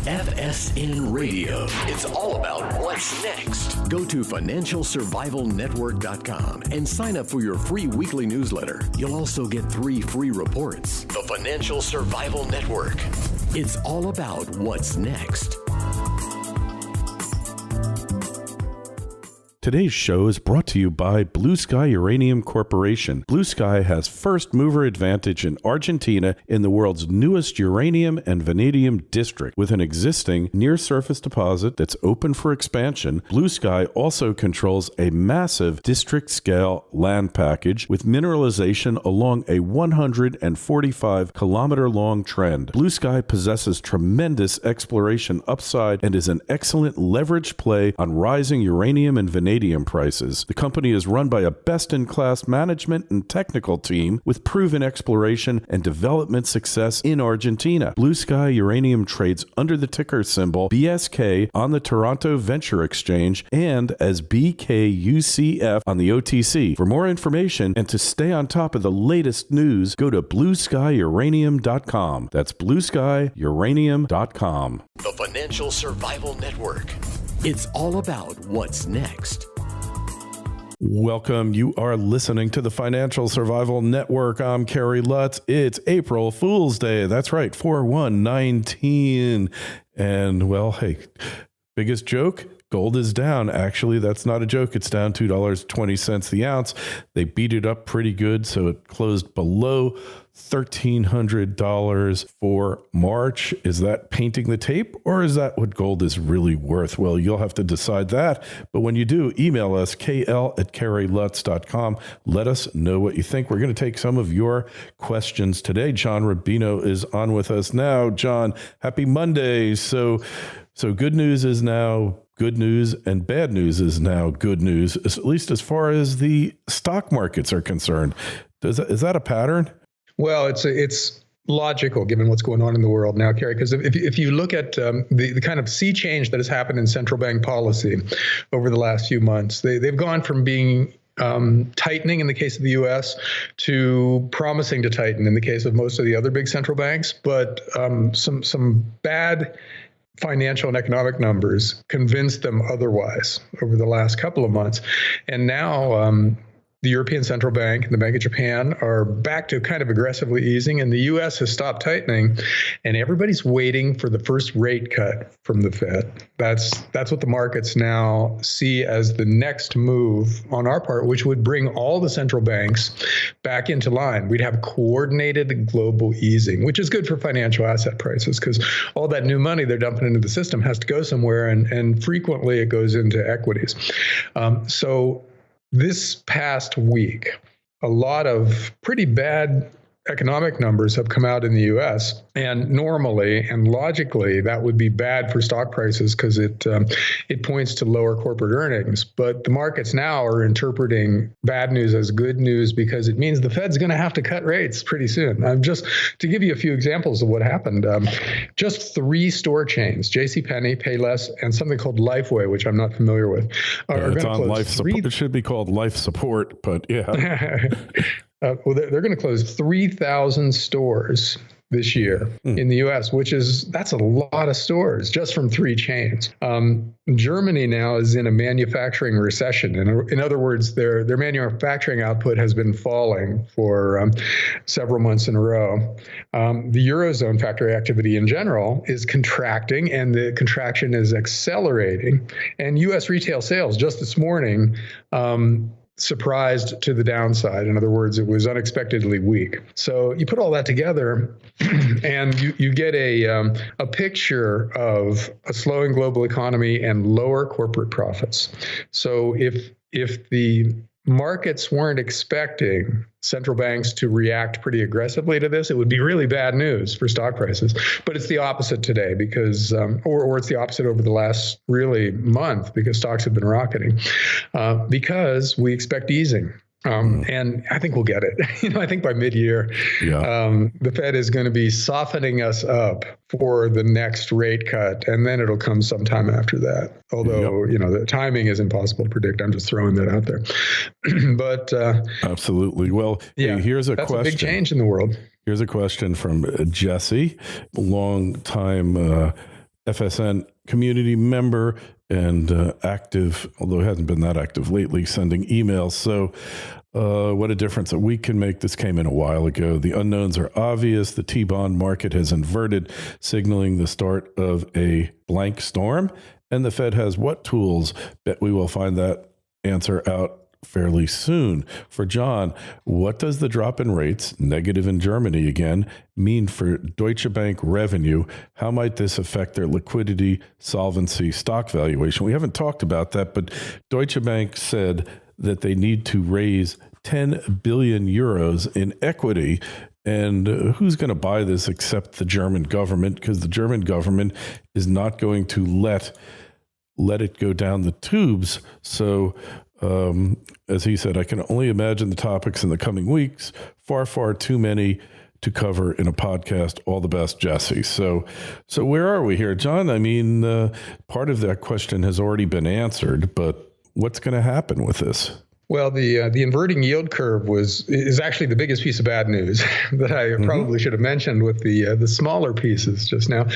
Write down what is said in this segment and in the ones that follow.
FSN Radio. It's all about what's next. Go to financialsurvivalnetwork.com and sign up for your free weekly newsletter. You'll also get 3 free reports. The Financial Survival Network. It's all about what's next. Today's show is brought to you by Blue Sky Uranium Corporation. Blue Sky has first mover advantage in Argentina in the world's newest uranium and vanadium district. With an existing near-surface deposit that's open for expansion, Blue Sky also controls a massive district-scale land package with mineralization along a 145-kilometer-long trend. Blue Sky possesses tremendous exploration upside and is an excellent leverage play on rising uranium and vanadium prices. The company is run by a best-in-class management and technical team with proven exploration and development success in Argentina. Blue Sky Uranium trades under the ticker symbol BSK on the Toronto Venture Exchange and as BKUCF on the OTC. For more information and to stay on top of the latest news, go to blueskyuranium.com. That's blueskyuranium.com. The Financial Survival Network. It's all about what's next. Welcome. You are listening to the Financial Survival Network. I'm Kerry Lutz. It's April Fool's Day. That's right, 4/1/19. And well, hey, biggest joke? Gold is down. Actually, that's not a joke. It's down $2.20 the ounce. They beat it up pretty good, so it closed below $1,300 for March. Is that painting the tape, or is that what gold is really worth? Well, you'll have to decide that. But when you do, email us, kl@kerrylutz.com. Let us know what you think. We're going to take some of your questions today. John Rubino is on with us now. John, happy Monday. So good news is now good news, and bad news is now good news, at least as far as the stock markets are concerned. Is that a pattern? Well, it's logical given what's going on in the world now, Kerry, because if you look at the kind of sea change that has happened in central bank policy over the last few months, they've gone from being tightening in the case of the U.S. to promising to tighten in the case of most of the other big central banks, but some bad financial and economic numbers convinced them otherwise over the last couple of months. And now the European Central Bank and the Bank of Japan are back to kind of aggressively easing, and the U.S. has stopped tightening, and everybody's waiting for the first rate cut from the Fed. That's what the markets now see as the next move on our part, which would bring all the central banks back into line. We'd have coordinated global easing, which is good for financial asset prices because all that new money they're dumping into the system has to go somewhere, and frequently it goes into equities. So this past week, a lot of pretty bad economic numbers have come out in the U.S. And normally and logically, that would be bad for stock prices because it points to lower corporate earnings. But the markets now are interpreting bad news as good news because it means the Fed's going to have to cut rates pretty soon. Just to give you a few examples of what happened, just 3 store chains, JCPenney, Payless, and something called Lifeway, which I'm not familiar with, are going to close. Life support. It should be called Life Support, but yeah. Well, they're going to close 3,000 stores this year in the U.S., that's a lot of stores just from 3 chains. Germany now is in a manufacturing recession. In other words, their manufacturing output has been falling for several months in a row. The Eurozone factory activity in general is contracting, and the contraction is accelerating. And U.S. retail sales just this morning surprised to the downside. In other words, it was unexpectedly weak. So you put all that together and you get a picture of a slowing global economy and lower corporate profits. So if the markets weren't expecting central banks to react pretty aggressively to this, it would be really bad news for stock prices. But it's the opposite today because, or it's the opposite over the last really month because stocks have been rocketing because we expect easing. And I think we'll get it. I think by mid-year, the Fed is going to be softening us up for the next rate cut, and then it'll come sometime after that. Although, the timing is impossible to predict. I'm just throwing that out there. But absolutely. Well, here's a question. That's a big change in the world. Here's a question from Jesse, long time FSN community member and active, although it hasn't been that active lately, sending emails. So what a difference that we can make. This came in a while ago. The unknowns are obvious. The T-bond market has inverted, signaling the start of a blank storm. And the Fed has what tools? Bet we will find that answer out fairly soon. For John, what does the drop in rates, negative in Germany again, mean for Deutsche Bank revenue? How might this affect their liquidity, solvency, stock valuation? We haven't talked about that, but Deutsche Bank said that they need to raise 10 billion euros in equity. And who's going to buy this except the German government? Because the German government is not going to let it go down the tubes. So as he said, I can only imagine the topics in the coming weeks. Far, far too many to cover in a podcast. All the best, Jesse. So where are we here, John? I mean, part of that question has already been answered, but what's going to happen with this? Well, the inverting yield curve is actually the biggest piece of bad news that I probably should have mentioned with the smaller pieces just now,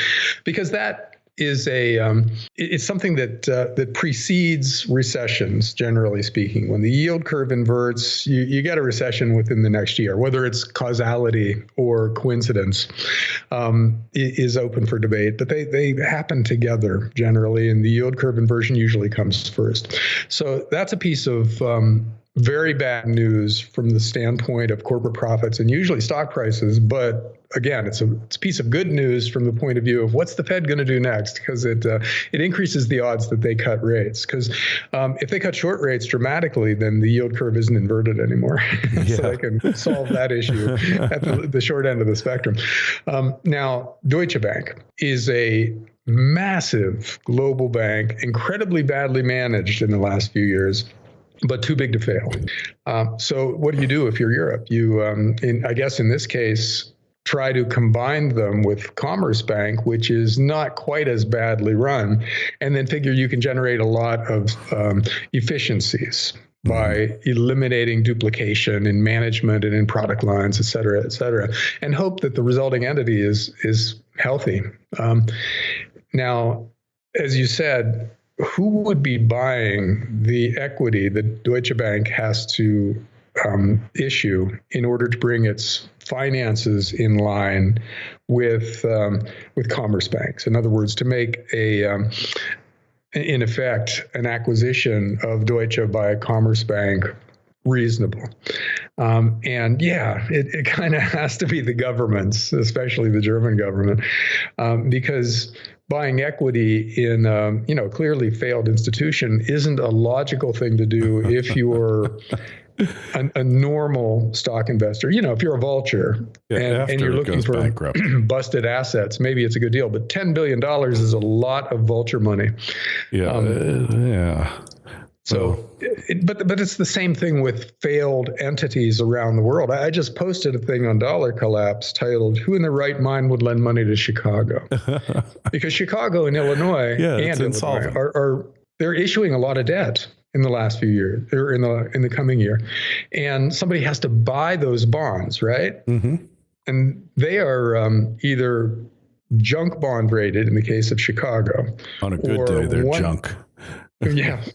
because that is it's something that precedes recessions, generally speaking. When the yield curve inverts, you get a recession within the next year. Whether it's causality or coincidence is open for debate, but they happen together generally, and the yield curve inversion usually comes first. So that's a piece of very bad news from the standpoint of corporate profits and usually stock prices. But again, it's a piece of good news from the point of view of what's the Fed going to do next, because it increases the odds that they cut rates. Because if they cut short rates dramatically, then the yield curve isn't inverted anymore. So they can solve that issue at the short end of the spectrum. Now, Deutsche Bank is a massive global bank, incredibly badly managed in the last few years, but too big to fail. So what do you do if you're Europe? You, I guess in this case, try to combine them with Commerzbank, which is not quite as badly run, and then figure you can generate a lot of efficiencies by eliminating duplication in management and in product lines, et cetera, and hope that the resulting entity is healthy. Now, as you said, who would be buying the equity that Deutsche Bank has to issue in order to bring its finances in line with Commerzbank's? In other words, to make in effect, an acquisition of Deutsche by Commerzbank reasonable. And it kind of has to be the governments, especially the German government, because buying equity in a clearly failed institution isn't a logical thing to do if you're a normal stock investor. If you're a vulture and you're looking for busted assets, maybe it's a good deal. But $10 billion is a lot of vulture money. So, but it's the same thing with failed entities around the world. I just posted a thing on Dollar Collapse titled, "Who in their right mind would lend money to Chicago?" Because Chicago and Illinois and Illinois they're issuing a lot of debt in the last few years, or in the coming year, and somebody has to buy those bonds, right? And they are either junk bond rated in the case of Chicago. On a good day, they're junk.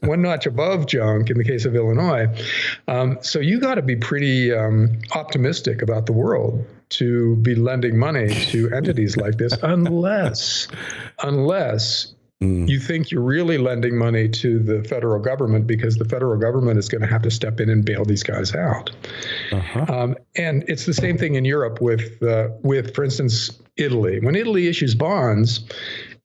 One notch above junk in the case of Illinois. So you got to be pretty optimistic about the world to be lending money to entities like this, unless you think you're really lending money to the federal government, because the federal government is going to have to step in and bail these guys out. And it's the same thing in Europe with, for instance, Italy. When Italy issues bonds,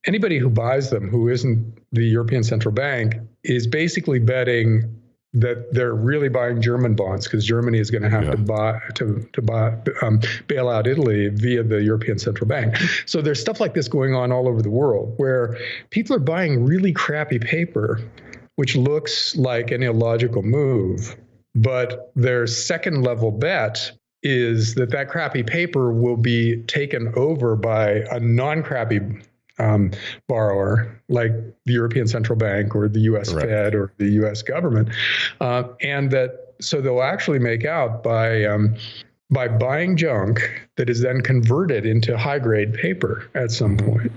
anybody who buys them who isn't the European Central Bank is basically betting that they're really buying German bonds, because Germany is going to have to bail out Italy via the European Central Bank. So there's stuff like this going on all over the world where people are buying really crappy paper, which looks like an illogical move, but their second level bet is that crappy paper will be taken over by a non-crappy borrower like the European Central Bank or the U.S. Fed or the U.S. government, and so they'll actually make out by buying junk that is then converted into high-grade paper at some point.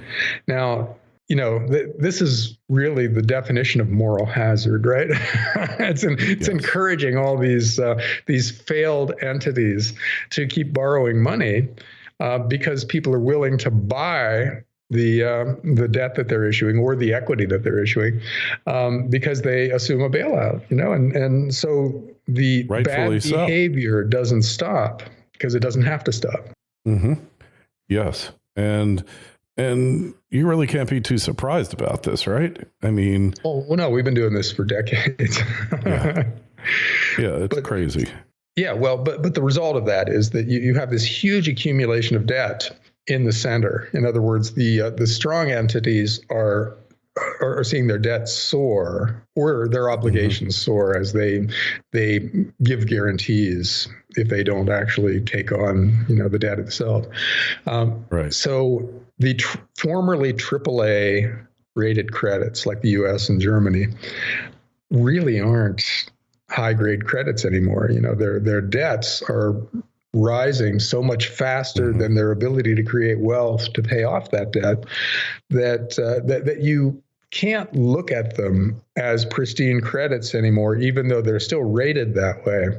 Now, this is really the definition of moral hazard, right? It's encouraging all these failed entities to keep borrowing money because people are willing to buy the debt that they're issuing or the equity that they're issuing because they assume a bailout, and so the bad behavior doesn't stop because it doesn't have to stop. Mm-hmm. Yes. And you really can't be too surprised about this, right? I mean, well, no, we've been doing this for decades. Yeah, it's crazy. Yeah, well, but the result of that is that you have this huge accumulation of debt in the center. In other words, the strong entities are seeing their debt soar or their obligations soar as they give guarantees if they don't actually take on the debt itself. Right. So the formerly AAA rated credits like the U.S. and Germany really aren't high grade credits anymore. Their debts are rising so much faster than their ability to create wealth to pay off that debt that you can't look at them as pristine credits anymore, even though they're still rated that way.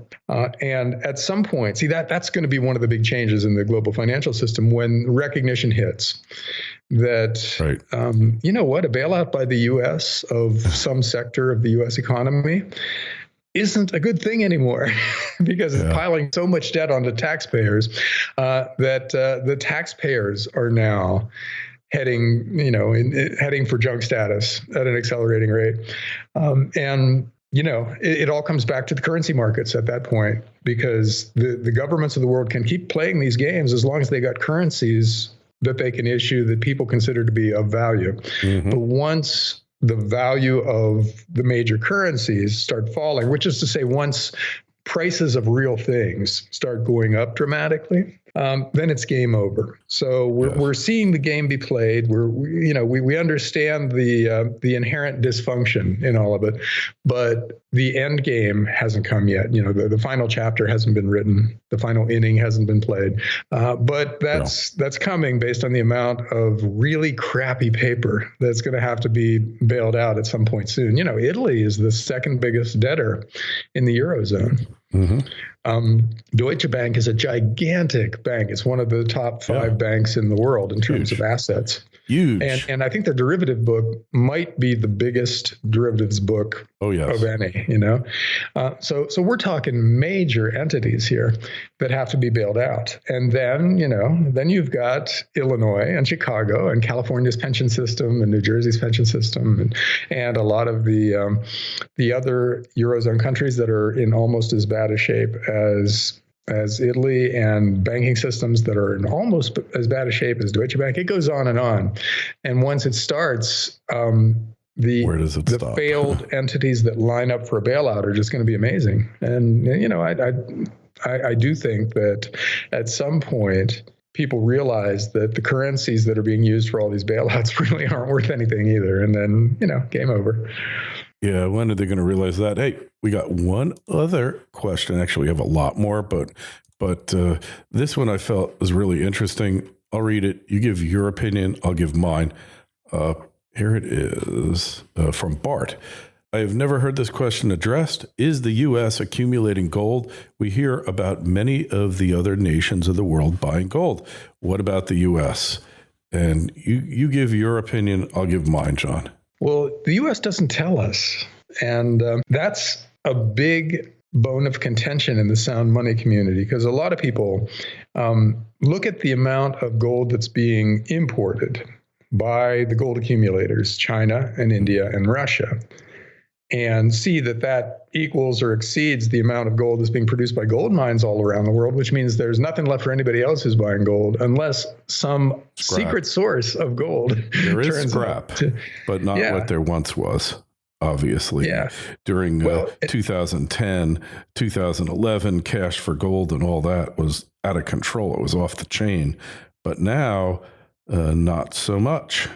And at some point, that's going to be one of the big changes in the global financial system when recognition hits that, a bailout by the U.S. of some sector of the U.S. economy isn't a good thing anymore because it's piling so much debt onto taxpayers that the taxpayers are now heading for junk status at an accelerating rate. It all comes back to the currency markets at that point because the governments of the world can keep playing these games as long as they got currencies that they can issue that people consider to be of value. But once the value of the major currencies start falling, which is to say once prices of real things start going up dramatically, then it's game over. So we're seeing the game be played. We understand the inherent dysfunction in all of it, but the end game hasn't come yet. The final chapter hasn't been written. The final inning hasn't been played. But that's coming based on the amount of really crappy paper that's going to have to be bailed out at some point soon. Italy is the second biggest debtor in the Eurozone. Deutsche Bank is a gigantic bank. It's one of the top 5 banks in the world in terms of assets. Huge. And I think their derivative book might be the biggest derivatives book of any, So we're talking major entities here that have to be bailed out. And then you've got Illinois and Chicago and California's pension system and New Jersey's pension system and a lot of the other Eurozone countries that are in almost as bad a shape as Italy, and banking systems that are in almost as bad a shape as Deutsche Bank. It goes on. And once it starts, where does it stop? Failed entities that line up for a bailout are just going to be amazing. And, I do think that at some point, people realize that the currencies that are being used for all these bailouts really aren't worth anything either. And then, game over. Yeah, when are they going to realize that? Hey, we got one other question. Actually, we have a lot more, but this one I felt was really interesting. I'll read it. You give your opinion. I'll give mine. Here it is from Bart. I have never heard this question addressed. Is the U.S. accumulating gold? We hear about many of the other nations of the world buying gold. What about the U.S.? And you give your opinion. I'll give mine, John. Well, the U.S. doesn't tell us. And that's a big bone of contention in the sound money community, because a lot of people look at the amount of gold that's being imported by the gold accumulators, China and India and Russia, and see that equals or exceeds the amount of gold that's being produced by gold mines all around the world, which means there's nothing left for anybody else who's buying gold unless some secret source of gold there is scrap, but not what there once was. Obviously, during 2010, 2011, cash for gold and all that was out of control. It was off the chain. But now, not so much.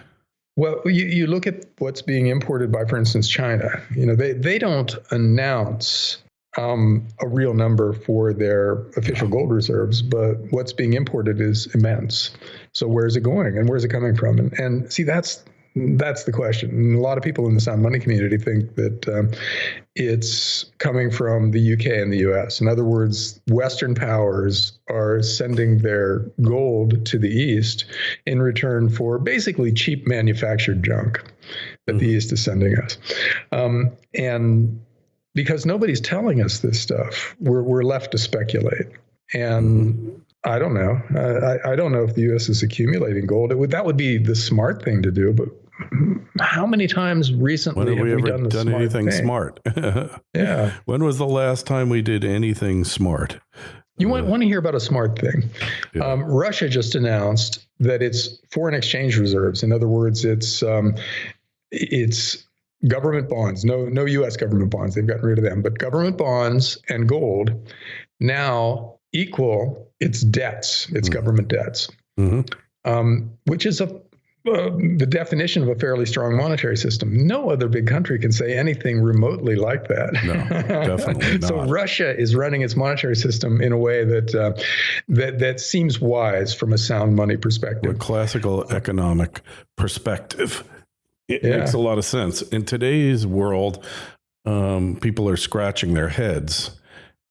Well, you look at what's being imported by, for instance, China. They don't announce a real number for their official gold reserves, but what's being imported is immense. So where's it going and where's it coming from? And see, that's that's the question. And a lot of people in the sound money community think that it's coming from the UK and the US. In other words, Western powers are sending their gold to the East in return for basically cheap manufactured junk that the East is sending us. And because nobody's telling us this stuff, we're left to speculate. And I don't know. I don't know if the U.S. is accumulating gold. That would be the smart thing to do. But how many times recently have we done anything smart? Yeah. When was the last time we did anything smart? You want to hear about a smart thing? Yeah. Russia just announced that its foreign exchange reserves. In other words, it's government bonds. No U.S. government bonds. They've gotten rid of them. But government bonds and gold now equal its debts, its government debts, which is the definition of a fairly strong monetary system. No other big country can say anything remotely like that. No, definitely not. So Russia is running its monetary system in a way that seems wise from a sound money perspective. With classical economic perspective, it makes a lot of sense. In today's world, people are scratching their heads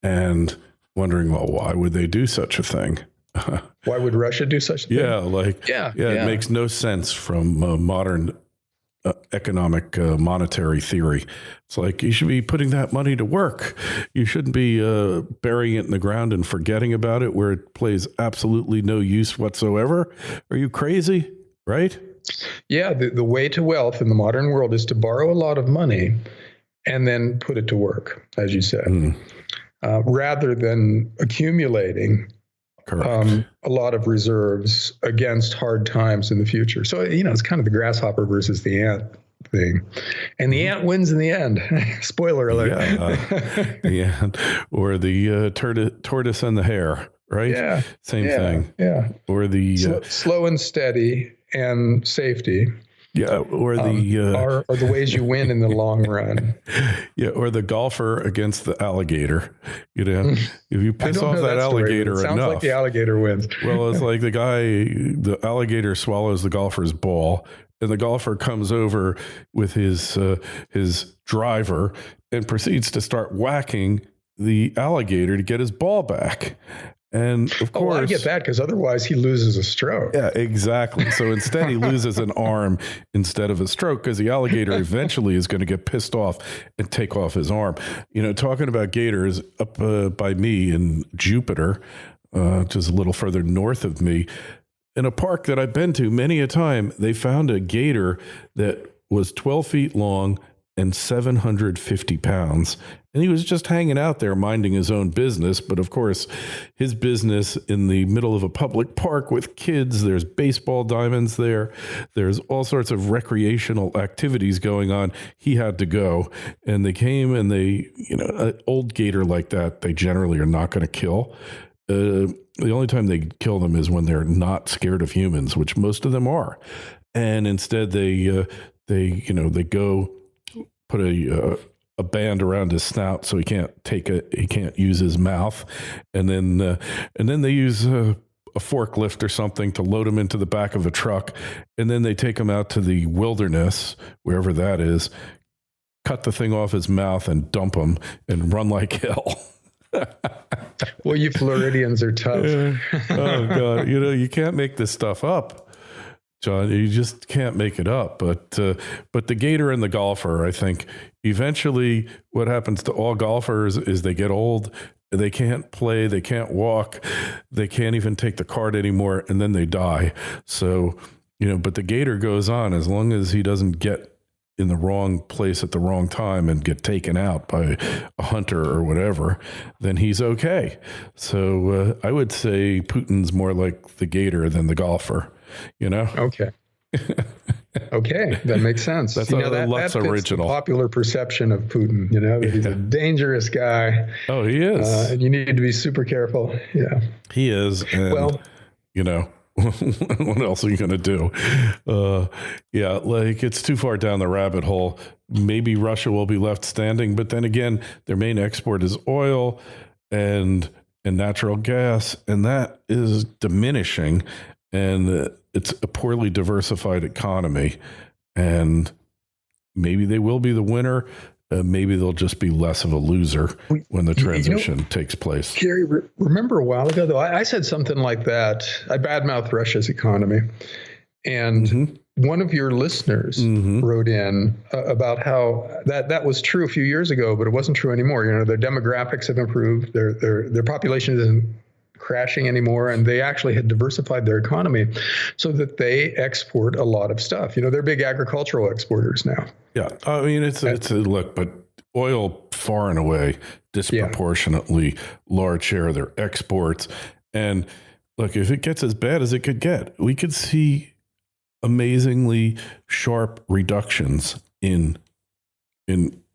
and wondering, well, why would they do such a thing? Why would Russia do such a thing? It makes no sense from modern economic monetary theory. It's like you should be putting that money to work. You shouldn't be burying it in the ground and forgetting about it where it plays absolutely no use whatsoever. Are you crazy? Right? Yeah, the way to wealth in the modern world is to borrow a lot of money and then put it to work, as you said, rather than accumulating a lot of reserves against hard times in the future. So, it's kind of the grasshopper versus the ant thing. And the ant wins in the end. Spoiler alert. The ant or the tortoise and the hare, right? Yeah. Same thing. Yeah. Or the slow and steady and safety. Yeah, or are the ways you win in the long run. Yeah, or the golfer against the alligator. If you piss off that alligator enough, sounds like the alligator wins. Well, it's like the alligator swallows the golfer's ball, and the golfer comes over with his driver and proceeds to start whacking the alligator to get his ball back. And of course, I get that because otherwise he loses a stroke. Yeah, exactly. So instead he loses an arm instead of a stroke because the alligator eventually is going to get pissed off and take off his arm. Talking about gators up by me in Jupiter, just a little further north of me, in a park that I've been to many a time, they found a gator that was 12 feet long and 750 pounds. And he was just hanging out there minding his own business. But of course, his business in the middle of a public park with kids, there's baseball diamonds there. There's all sorts of recreational activities going on. He had to go. And they came and an old gator like that, they generally are not going to kill. The only time they kill them is when they're not scared of humans, which most of them are. And instead they go put a band around his snout so he can't use his mouth, and then they use a forklift or something to load him into the back of a truck, and then they take him out to the wilderness, wherever that is, cut the thing off his mouth and dump him and run like hell. Well, you Floridians are tough. Oh God, you can't make this stuff up, John. You just can't make it up. But the gator and the golfer, I think, eventually what happens to all golfers is they get old, they can't play, they can't walk, they can't even take the cart anymore, and then they die. So, but the gator goes on as long as he doesn't get in the wrong place at the wrong time and get taken out by a hunter or whatever, then he's okay. So I would say Putin's more like the gator than the golfer. Okay. Okay, that makes sense. That's that's original. The popular perception of Putin, that he's a dangerous guy. Oh, he is. And you need to be super careful. Yeah, he is. And, what else are you going to do? It's too far down the rabbit hole. Maybe Russia will be left standing, but then again, their main export is oil and natural gas, and that is diminishing. And it's a poorly diversified economy. And maybe they will be the winner. Maybe they'll just be less of a loser when the transition takes place. Gary, remember a while ago, though, I said something like that. I badmouthed Russia's economy. And one of your listeners wrote in about how that was true a few years ago, but it wasn't true anymore. Their demographics have improved. Their population isn't crashing anymore, and they actually had diversified their economy so that they export a lot of stuff. They're big agricultural exporters now. Yeah, I mean it's a look, but oil far and away disproportionately large share of their exports. And look, if it gets as bad as it could get, we could see amazingly sharp reductions in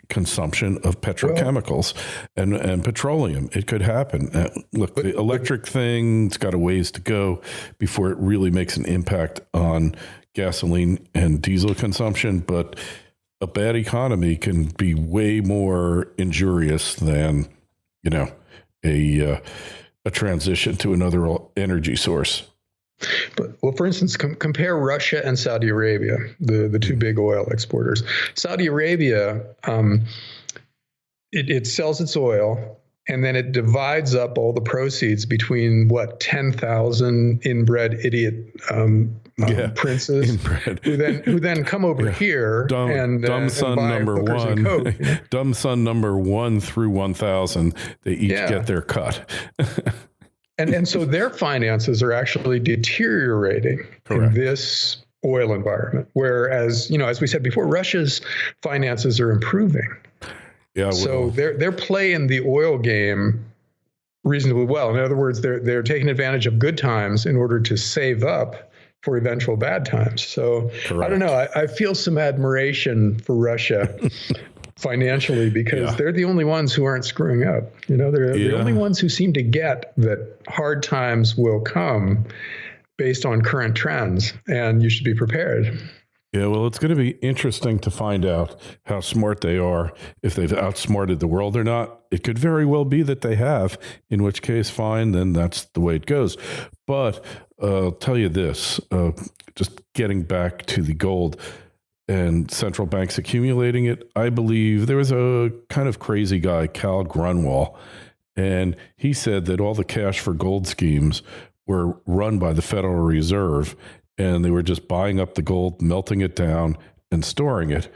consumption of petrochemicals and petroleum. It could happen. Look, the electric thing's got a ways to go before it really makes an impact on gasoline and diesel consumption, but a bad economy can be way more injurious than, a transition to another energy source. But, for instance, compare Russia and Saudi Arabia, the two big oil exporters. Saudi Arabia, it sells its oil, and then it divides up all the proceeds between 10,000 inbred idiot princes who then come over here dumb son number one, dumb son number 1 through 1,000. They each get their cut. And so their finances are actually deteriorating in this oil environment. Whereas, as we said before, Russia's finances are improving. Yeah. So they're playing the oil game reasonably well. In other words, they're taking advantage of good times in order to save up for eventual bad times. So I don't know. I feel some admiration for Russia financially, because they're the only ones who aren't screwing up. They're the only ones who seem to get that hard times will come based on current trends, and you should be prepared. Yeah, well, it's going to be interesting to find out how smart they are, if they've outsmarted the world or not. It could very well be that they have, in which case, fine, then that's the way it goes. But I'll tell you this, just getting back to the gold and central banks accumulating it, I believe there was a kind of crazy guy, Cal Grunwald, and he said that all the cash for gold schemes were run by the Federal Reserve, and they were just buying up the gold, melting it down, and storing it.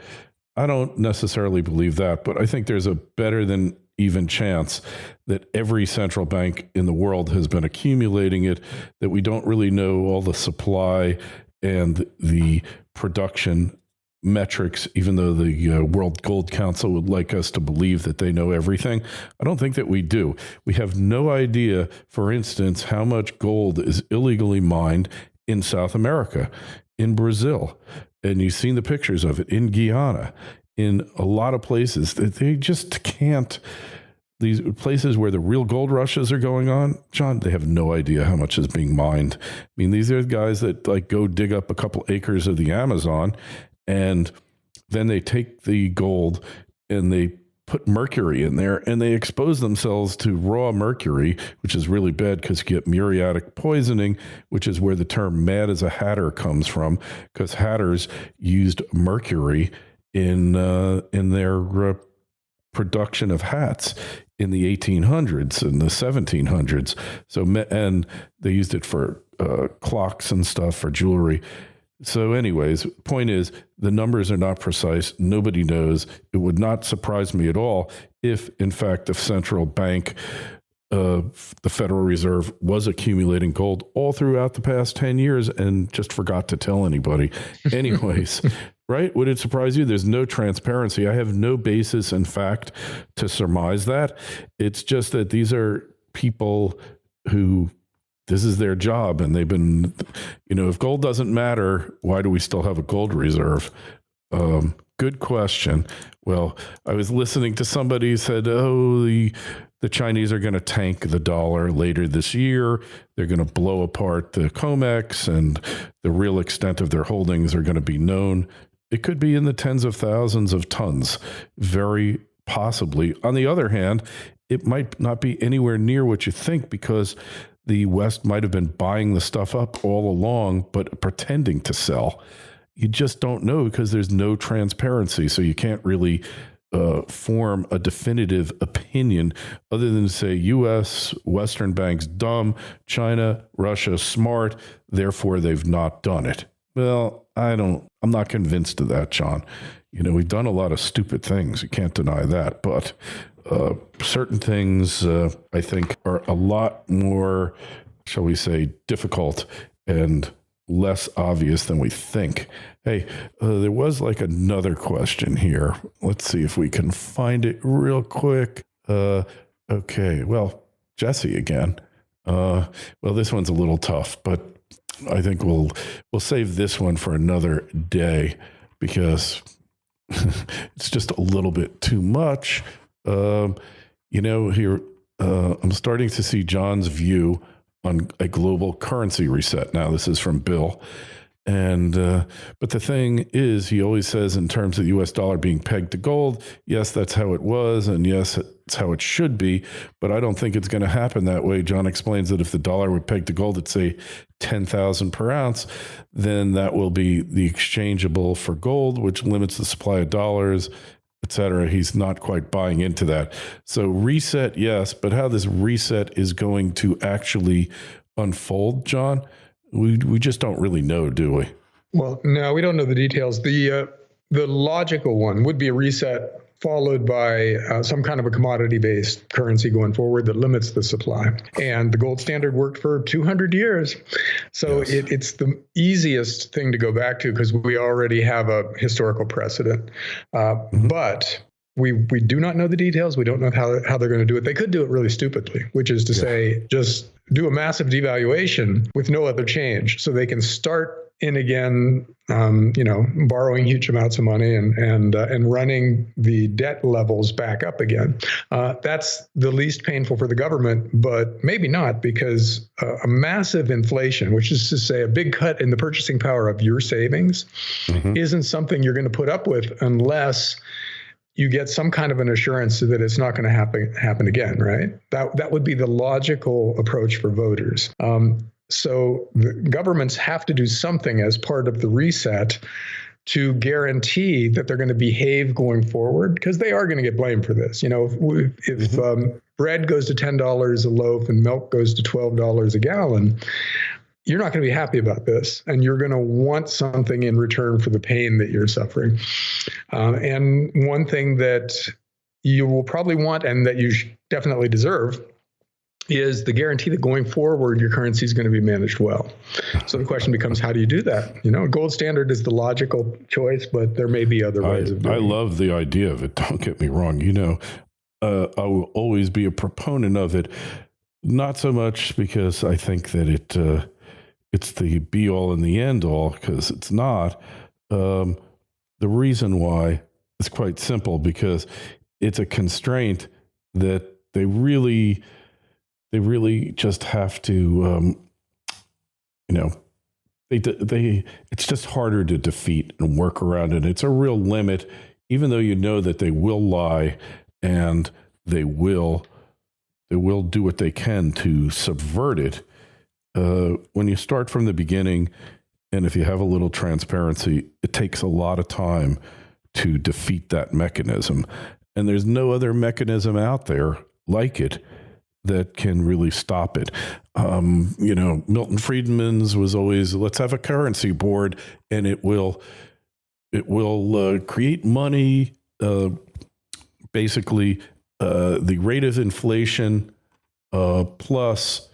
I don't necessarily believe that, but I think there's a better than even chance that every central bank in the world has been accumulating it, that we don't really know all the supply and the production metrics, even though the World Gold Council would like us to believe that they know everything. I don't think that we do. We have no idea, for instance, how much gold is illegally mined in South America, in Brazil. And you've seen the pictures of it in Guyana, in a lot of places that they just can't. These places where the real gold rushes are going on, John, they have no idea how much is being mined. I mean, these are guys that go dig up a couple acres of the Amazon, and then they take the gold and they put mercury in there, and they expose themselves to raw mercury, which is really bad because you get muriatic poisoning, which is where the term mad as a hatter comes from, because hatters used mercury in their production of hats in the 1800s and the 1700s. So, and they used it for clocks and stuff, for jewelry. So anyways, point is, the numbers are not precise. Nobody knows. It would not surprise me at all if, in fact, the central bank, the Federal Reserve, was accumulating gold all throughout the past 10 years and just forgot to tell anybody. Anyways, right? Would it surprise you? There's no transparency. I have no basis in fact to surmise that. It's just that these are people who, this is their job, and they've been, if gold doesn't matter, why do we still have a gold reserve? Good question. Well, I was listening to somebody who said, the Chinese are going to tank the dollar later this year. They're going to blow apart the COMEX, and the real extent of their holdings are going to be known. It could be in the tens of thousands of tons, very possibly. On the other hand, it might not be anywhere near what you think, because the West might have been buying the stuff up all along, but pretending to sell. you just don't know because there's no transparency. So you can't really form a definitive opinion other than to say U.S. Western banks dumb, China, Russia smart, therefore they've not done it. Well, I'm not convinced of that, John. We've done a lot of stupid things. You can't deny that. But certain things, I think, are a lot more, shall we say, difficult and less obvious than we think. Hey, there was like another question here. Let's see if we can find it real quick. Okay, well, Jesse again. Well, this one's a little tough, but I think we'll save this one for another day because it's just a little bit too much. Here I'm starting to see John's view on a global currency reset. Now, this is from Bill. And but the thing is, he always says in terms of the U.S. dollar being pegged to gold, yes, that's how it was, and yes, it's how it should be, but I don't think it's going to happen that way. John explains that if the dollar were pegged to gold at, say, 10,000 per ounce, then that will be the exchangeable for gold, which limits the supply of dollars, et cetera. He's not quite buying into that. So reset, yes, but how this reset is going to actually unfold, John, we just don't really know, do we? Well, no, we don't know the details. The logical one would be a reset followed by some kind of a commodity-based currency going forward that limits the supply. And the gold standard worked for 200 years. So yes. It's the easiest thing to go back to because we already have a historical precedent. But we do not know the details. We don't know how they're going to do it. They could do it really stupidly, which is to say just do a massive devaluation with no other change so they can start in again, borrowing huge amounts of money and running the debt levels back up again. That's the least painful for the government, but maybe not, because a massive inflation, which is to say a big cut in the purchasing power of your savings, isn't something you're going to put up with unless you get some kind of an assurance that it's not going to happen again, right? That would be the logical approach for voters. So the governments have to do something as part of the reset to guarantee that they're going to behave going forward, because they are going to get blamed for this. If bread goes to $10 a loaf and milk goes to $12 a gallon, you're not going to be happy about this, and you're going to want something in return for the pain that you're suffering. And one thing that you will probably want, and that you definitely deserve, is the guarantee that going forward, your currency is going to be managed well. So the question becomes, how do you do that? Gold standard is the logical choice, but there may be other ways of doing it. I love the idea of it. Don't get me wrong. I will always be a proponent of it, not so much because I think that it's the be all and the end all, because it's not. The reason why is quite simple, because it's a constraint that they really just have to, it's just harder to defeat and work around it. It's a real limit, even though you know that they will lie and they will do what they can to subvert it. When you start from the beginning, and if you have a little transparency, it takes a lot of time to defeat that mechanism. And there's no other mechanism out there like it that can really stop it. Milton Friedman's was always, let's have a currency board, and it will create money, basically the rate of inflation plus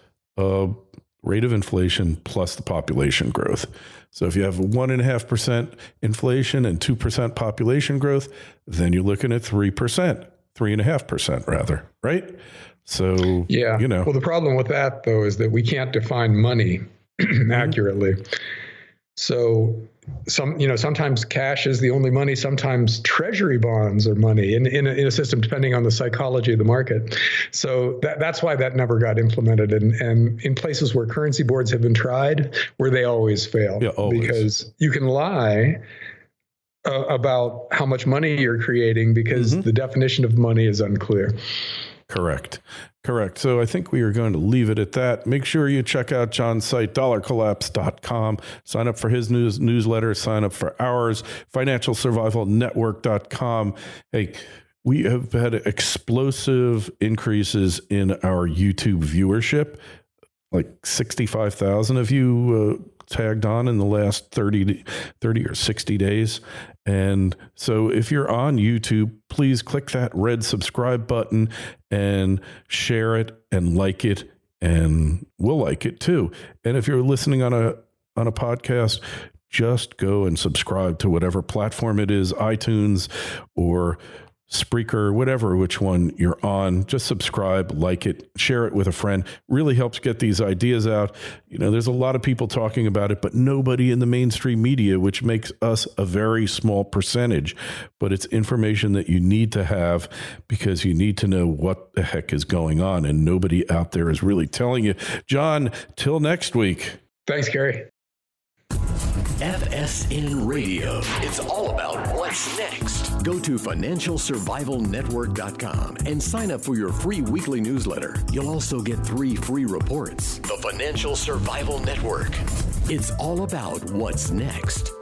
rate of inflation plus the population growth. So if you have 1.5% inflation and 2% population growth, then you're looking at 3.5% rather, right? So, yeah. Well, the problem with that, though, is that we can't define money accurately. So sometimes cash is the only money. Sometimes treasury bonds are money in a system, depending on the psychology of the market. So that's why that never got implemented. And in places where currency boards have been tried, where they always fail. Yeah, always. Because you can lie about how much money you're creating because the definition of money is unclear. Correct. So I think we are going to leave it at that. Make sure you check out John's site, dollarcollapse.com. Sign up for his newsletter. Sign up for ours, financialsurvivalnetwork.com. Hey, we have had explosive increases in our YouTube viewership. Like 65,000 of you tagged on in the last 30 or 60 days. And so if you're on YouTube, please click that red subscribe button and share it and like it, and we'll like it too. And if you're listening on a podcast, just go and subscribe to whatever platform it is, iTunes or Spreaker, whatever, which one you're on. Just subscribe, like it, share it with a friend. Really helps get these ideas out. You know, there's a lot of people talking about it, but nobody in the mainstream media, which makes us a very small percentage. But it's information that you need to have because you need to know what the heck is going on. And nobody out there is really telling you. John, till next week. Thanks, Gary. FSN Radio. It's all about what's next. Go to financialsurvivalnetwork.com and sign up for your free weekly newsletter. You'll also get 3 free reports. The Financial Survival Network. It's all about what's next.